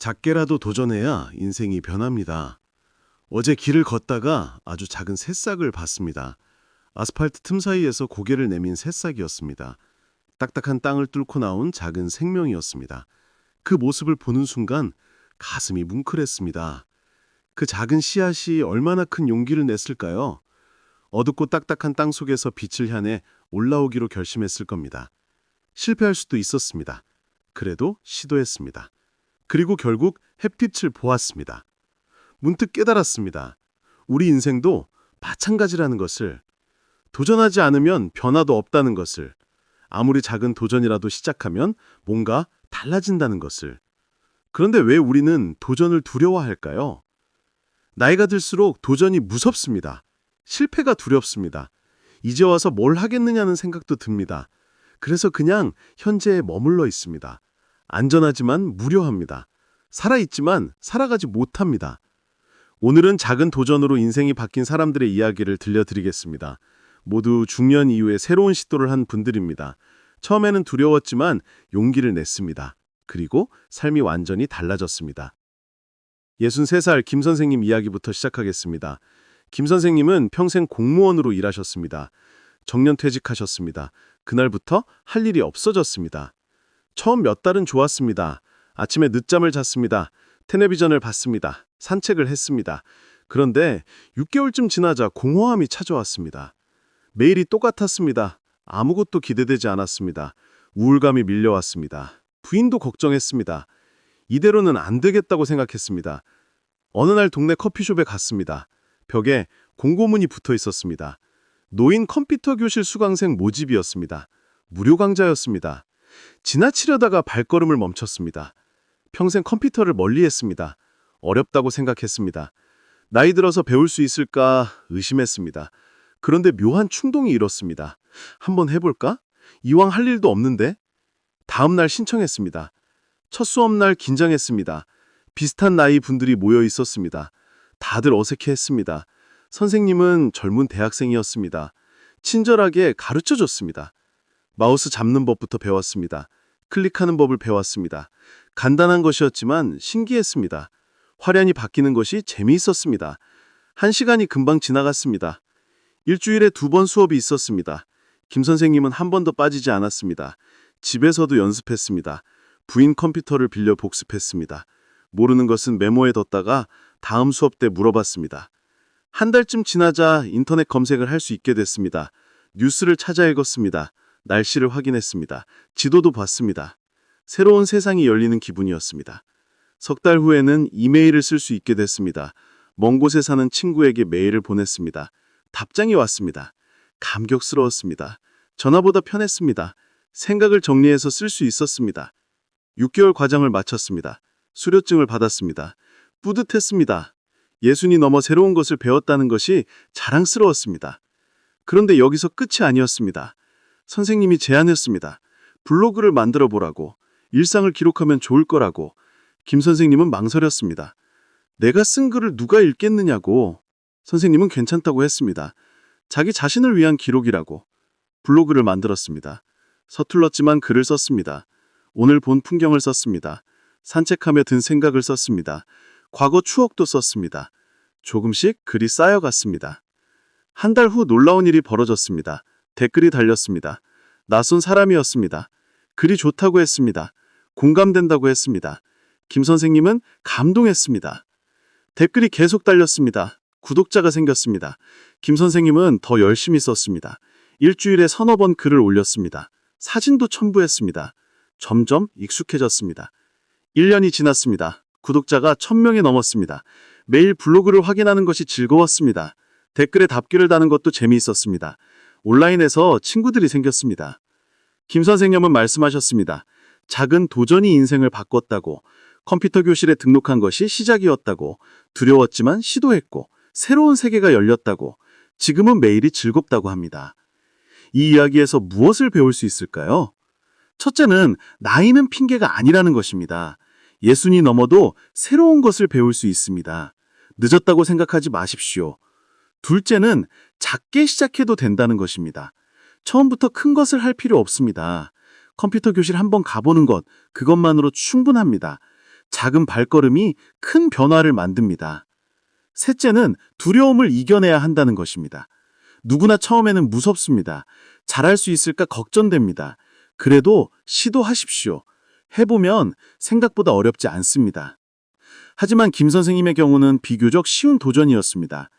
작게라도 도전해야 인생이 변합니다. 어제 길을 걷다가 아주 작은 새싹을 봤습니다. 아스팔트 틈 사이에서 고개를 내민 새싹이었습니다. 딱딱한 땅을 뚫고 나온 작은 생명이었습니다. 그 모습을 보는 순간 가슴이 뭉클했습니다. 그 작은 씨앗이 얼마나 큰 용기를 냈을까요? 어둡고 딱딱한 땅 속에서 빛을 향해 올라오기로 결심했을 겁니다. 실패할 수도 있었습니다. 그래도 시도했습니다. 그리고 결국 햇빛을 보았습니다. 문득 깨달았습니다. 우리 인생도 마찬가지라는 것을, 도전하지 않으면 변화도 없다는 것을, 아무리 작은 도전이라도 시작하면 뭔가 달라진다는 것을. 그런데 왜 우리는 도전을 두려워할까요? 나이가 들수록 도전이 무섭습니다. 실패가 두렵습니다. 이제 와서 뭘 하겠느냐는 생각도 듭니다. 그래서 그냥 현재에 머물러 있습니다. 안전하지만 무료합니다. 살아있지만 살아가지 못합니다. 오늘은 작은 도전으로 인생이 바뀐 사람들의 이야기를 들려드리겠습니다. 모두 중년 이후에 새로운 시도를 한 분들입니다. 처음에는 두려웠지만 용기를 냈습니다. 그리고 삶이 완전히 달라졌습니다. 63살 김 선생님 이야기부터 시작하겠습니다. 김 선생님은 평생 공무원으로 일하셨습니다. 정년퇴직하셨습니다. 그날부터 할 일이 없어졌습니다. 처음 몇 달은 좋았습니다. 아침에 늦잠을 잤습니다. 텔레비전을 봤습니다. 산책을 했습니다. 그런데 6개월쯤 지나자 공허함이 찾아왔습니다. 매일이 똑같았습니다. 아무것도 기대되지 않았습니다. 우울감이 밀려왔습니다. 부인도 걱정했습니다. 이대로는 안 되겠다고 생각했습니다. 어느 날 동네 커피숍에 갔습니다. 벽에 공고문이 붙어 있었습니다. 노인 컴퓨터 교실 수강생 모집이었습니다. 무료 강좌였습니다. 지나치려다가 발걸음을 멈췄습니다. 평생 컴퓨터를 멀리했습니다. 어렵다고 생각했습니다. 나이 들어서 배울 수 있을까 의심했습니다. 그런데 묘한 충동이 일었습니다. 한번 해볼까? 이왕 할 일도 없는데? 다음 날 신청했습니다. 첫 수업날 긴장했습니다. 비슷한 나이 분들이 모여 있었습니다. 다들 어색해했습니다. 선생님은 젊은 대학생이었습니다. 친절하게 가르쳐줬습니다. 마우스 잡는 법부터 배웠습니다. 클릭하는 법을 배웠습니다. 간단한 것이었지만 신기했습니다. 화면이 바뀌는 것이 재미있었습니다. 1시간이 금방 지나갔습니다. 일주일에 2번 수업이 있었습니다. 김 선생님은 한 번도 빠지지 않았습니다. 집에서도 연습했습니다. 부인 컴퓨터를 빌려 복습했습니다. 모르는 것은 메모에 뒀다가 다음 수업 때 물어봤습니다. 한 달쯤 지나자 인터넷 검색을 할 수 있게 됐습니다. 뉴스를 찾아 읽었습니다. 날씨를 확인했습니다. 지도도 봤습니다. 새로운 세상이 열리는 기분이었습니다. 석 달 후에는 이메일을 쓸 수 있게 됐습니다. 먼 곳에 사는 친구에게 메일을 보냈습니다. 답장이 왔습니다. 감격스러웠습니다. 전화보다 편했습니다. 생각을 정리해서 쓸 수 있었습니다. 6개월 과정을 마쳤습니다. 수료증을 받았습니다. 뿌듯했습니다. 예순이 넘어 새로운 것을 배웠다는 것이 자랑스러웠습니다. 그런데 여기서 끝이 아니었습니다. 선생님이 제안했습니다. 블로그를 만들어 보라고, 일상을 기록하면 좋을 거라고. 김 선생님은 망설였습니다. 내가 쓴 글을 누가 읽겠느냐고. 선생님은 괜찮다고 했습니다. 자기 자신을 위한 기록이라고. 블로그를 만들었습니다. 서툴렀지만 글을 썼습니다. 오늘 본 풍경을 썼습니다. 산책하며 든 생각을 썼습니다. 과거 추억도 썼습니다. 조금씩 글이 쌓여갔습니다. 한 달 후 놀라운 일이 벌어졌습니다. 댓글이 달렸습니다. 낯선 사람이었습니다. 글이 좋다고 했습니다. 공감된다고 했습니다. 김 선생님은 감동했습니다. 댓글이 계속 달렸습니다. 구독자가 생겼습니다. 김 선생님은 더 열심히 썼습니다. 일주일에 3~4번 글을 올렸습니다. 사진도 첨부했습니다. 점점 익숙해졌습니다. 1년이 지났습니다. 구독자가 1000명이 넘었습니다. 매일 블로그를 확인하는 것이 즐거웠습니다. 댓글에 답글을 다는 것도 재미있었습니다. 온라인에서 친구들이 생겼습니다. 김 선생님은 말씀하셨습니다. 작은 도전이 인생을 바꿨다고, 컴퓨터 교실에 등록한 것이 시작이었다고, 두려웠지만 시도했고, 새로운 세계가 열렸다고, 지금은 매일이 즐겁다고 합니다. 이 이야기에서 무엇을 배울 수 있을까요? 첫째는 나이는 핑계가 아니라는 것입니다. 예순이 넘어도 새로운 것을 배울 수 있습니다. 늦었다고 생각하지 마십시오. 둘째는 작게 시작해도 된다는 것입니다. 처음부터 큰 것을 할 필요 없습니다. 컴퓨터 교실 한번 가보는 것, 그것만으로 충분합니다. 작은 발걸음이 큰 변화를 만듭니다. 셋째는 두려움을 이겨내야 한다는 것입니다. 누구나 처음에는 무섭습니다. 잘할 수 있을까 걱정됩니다. 그래도 시도하십시오. 해보면 생각보다 어렵지 않습니다. 하지만 김 선생님의 경우는 비교적 쉬운 도전이었습니다.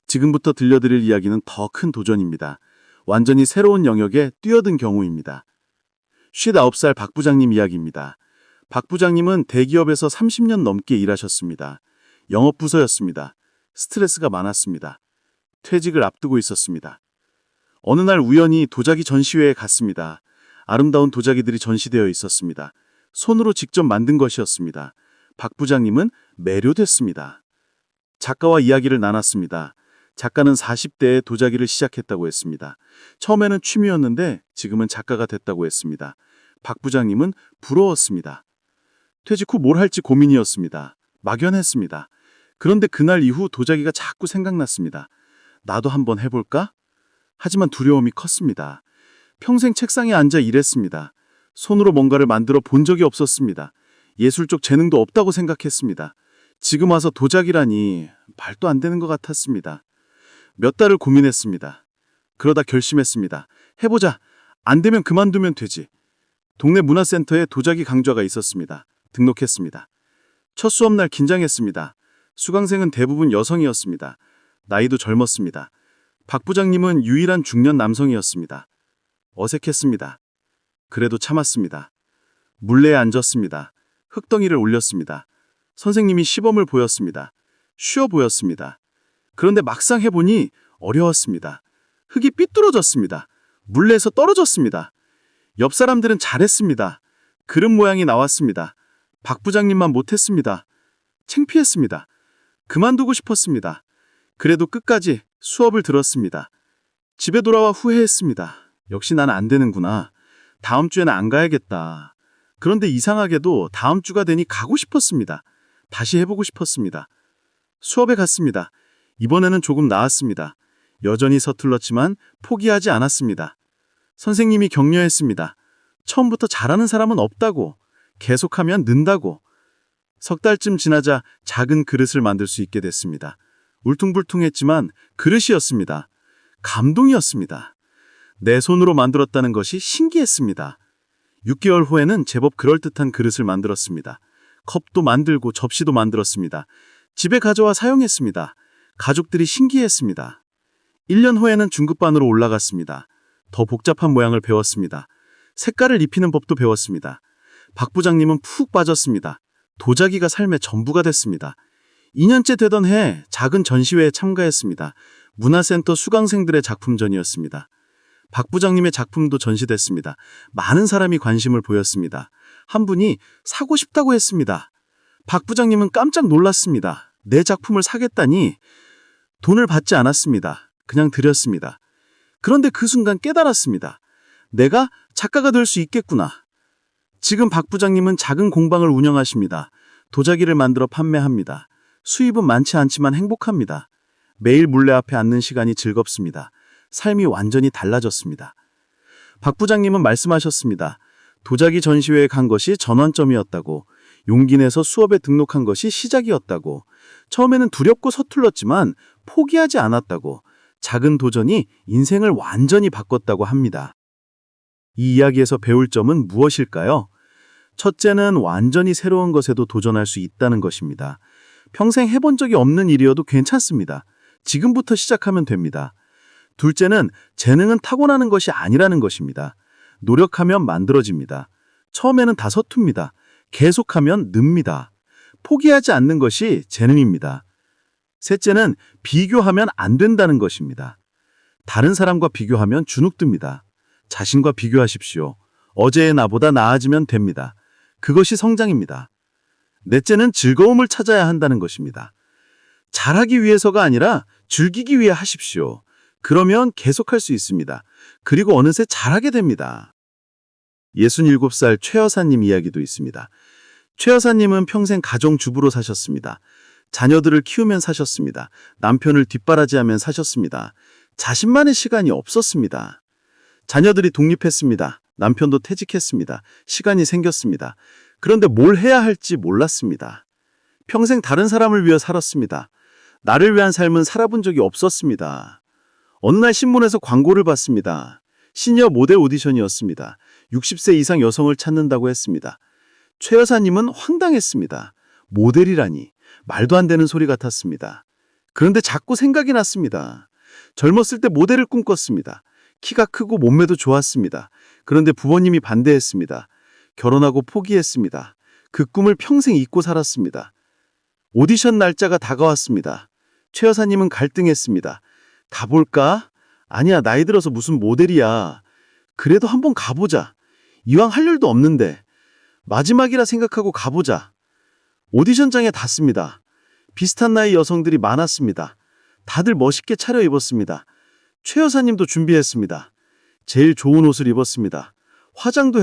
지금부터 들려드릴 이야기는 더 큰 도전입니다. 완전히 새로운 영역에 뛰어든 경우입니다. 59살 박 부장님 이야기입니다. 박 부장님은 대기업에서 30년 넘게 일하셨습니다. 영업부서였습니다. 스트레스가 많았습니다. 퇴직을 앞두고 있었습니다. 어느 날 우연히 도자기 전시회에 갔습니다. 아름다운 도자기들이 전시되어 있었습니다. 손으로 직접 만든 것이었습니다. 박 부장님은 매료됐습니다. 작가와 이야기를 나눴습니다. 작가는 40대에 도자기를 시작했다고 했습니다. 처음에는 취미였는데 지금은 작가가 됐다고 했습니다. 박 부장님은 부러웠습니다. 퇴직 후 뭘 할지 고민이었습니다. 막연했습니다. 그런데 그날 이후 도자기가 자꾸 생각났습니다. 나도 한번 해볼까? 하지만 두려움이 컸습니다. 평생 책상에 앉아 일했습니다. 손으로 뭔가를 만들어 본 적이 없었습니다. 예술적 재능도 없다고 생각했습니다. 지금 와서 도자기라니 말도 안 되는 것 같았습니다. 몇 달을 고민했습니다. 그러다 결심했습니다. 해보자. 안 되면 그만두면 되지. 동네 문화센터에 도자기 강좌가 있었습니다. 등록했습니다. 첫 수업날 긴장했습니다. 수강생은 대부분 여성이었습니다. 나이도 젊었습니다. 박 부장님은 유일한 중년 남성이었습니다. 어색했습니다. 그래도 참았습니다. 물레에 앉았습니다. 흙덩이를 올렸습니다. 선생님이 시범을 보였습니다. 쉬워 보였습니다. 그런데 막상 해보니 어려웠습니다. 흙이 삐뚤어졌습니다. 물레에서 떨어졌습니다. 옆 사람들은 잘했습니다. 그릇 모양이 나왔습니다. 박 부장님만 못했습니다. 창피했습니다. 그만두고 싶었습니다. 그래도 끝까지 수업을 들었습니다. 집에 돌아와 후회했습니다. 역시 난 안 되는구나. 다음 주에는 안 가야겠다. 그런데 이상하게도 다음 주가 되니 가고 싶었습니다. 다시 해보고 싶었습니다. 수업에 갔습니다. 이번에는 조금 나았습니다. 여전히 서툴렀지만 포기하지 않았습니다. 선생님이 격려했습니다. 처음부터 잘하는 사람은 없다고, 계속하면 는다고. 석 달쯤 지나자 작은 그릇을 만들 수 있게 됐습니다. 울퉁불퉁했지만 그릇이었습니다. 감동이었습니다. 내 손으로 만들었다는 것이 신기했습니다. 6개월 후에는 제법 그럴듯한 그릇을 만들었습니다. 컵도 만들고 접시도 만들었습니다. 집에 가져와 사용했습니다. 가족들이 신기했습니다. 1년 후에는 중급반으로 올라갔습니다. 더 복잡한 모양을 배웠습니다. 색깔을 입히는 법도 배웠습니다. 박 부장님은 푹 빠졌습니다. 도자기가 삶의 전부가 됐습니다. 2년째 되던 해 작은 전시회에 참가했습니다. 문화센터 수강생들의 작품전이었습니다. 박 부장님의 작품도 전시됐습니다. 많은 사람이 관심을 보였습니다. 한 분이 사고 싶다고 했습니다. 박 부장님은 깜짝 놀랐습니다. 내 작품을 사겠다니. 돈을 받지 않았습니다. 그냥 드렸습니다. 그런데 그 순간 깨달았습니다. 내가 작가가 될 수 있겠구나. 지금 박 부장님은 작은 공방을 운영하십니다. 도자기를 만들어 판매합니다. 수입은 많지 않지만 행복합니다. 매일 물레 앞에 앉는 시간이 즐겁습니다. 삶이 완전히 달라졌습니다. 박 부장님은 말씀하셨습니다. 도자기 전시회에 간 것이 전환점이었다고, 용기 내서 수업에 등록한 것이 시작이었다고, 처음에는 두렵고 서툴렀지만 포기하지 않았다고, 작은 도전이 인생을 완전히 바꿨다고 합니다. 이 이야기에서 배울 점은 무엇일까요? 첫째는 완전히 새로운 것에도 도전할 수 있다는 것입니다. 평생 해본 적이 없는 일이어도 괜찮습니다. 지금부터 시작하면 됩니다. 둘째는 재능은 타고나는 것이 아니라는 것입니다. 노력하면 만들어집니다. 처음에는 다 서툽니다. 계속하면 늡니다. 포기하지 않는 것이 재능입니다. 셋째는 비교하면 안 된다는 것입니다. 다른 사람과 비교하면 주눅듭니다. 자신과 비교하십시오. 어제의 나보다 나아지면 됩니다. 그것이 성장입니다. 넷째는 즐거움을 찾아야 한다는 것입니다. 잘하기 위해서가 아니라 즐기기 위해 하십시오. 그러면 계속할 수 있습니다. 그리고 어느새 잘하게 됩니다. 67살 최 여사님 이야기도 있습니다. 최 여사님은 평생 가정주부로 사셨습니다. 자녀들을 키우면 사셨습니다. 남편을 뒷바라지하면 사셨습니다. 자신만의 시간이 없었습니다. 자녀들이 독립했습니다. 남편도 퇴직했습니다. 시간이 생겼습니다. 그런데 뭘 해야 할지 몰랐습니다. 평생 다른 사람을 위해 살았습니다. 나를 위한 삶은 살아본 적이 없었습니다. 어느 날 신문에서 광고를 봤습니다. 시니어 모델 오디션이었습니다. 60세 이상 여성을 찾는다고 했습니다. 최 여사님은 황당했습니다. 모델이라니 말도 안 되는 소리 같았습니다. 그런데 자꾸 생각이 났습니다. 젊었을 때 모델을 꿈꿨습니다. 키가 크고 몸매도 좋았습니다. 그런데 부모님이 반대했습니다. 결혼하고 포기했습니다. 그 꿈을 평생 잊고 살았습니다. 오디션 날짜가 다가왔습니다. 최 여사님은 갈등했습니다. 가볼까? 아니야, 나이 들어서 무슨 모델이야. 그래도 한번 가보자. 이왕 할 일도 없는데. 마지막이라 생각하고 가보자. 오디션장에 닿습니다. 비슷한 나이 여성들이 많았습니다. 다들 멋있게 차려입었습니다. 최 여사님도 준비했습니다. 제일 좋은 옷을 입었습니다. 화장도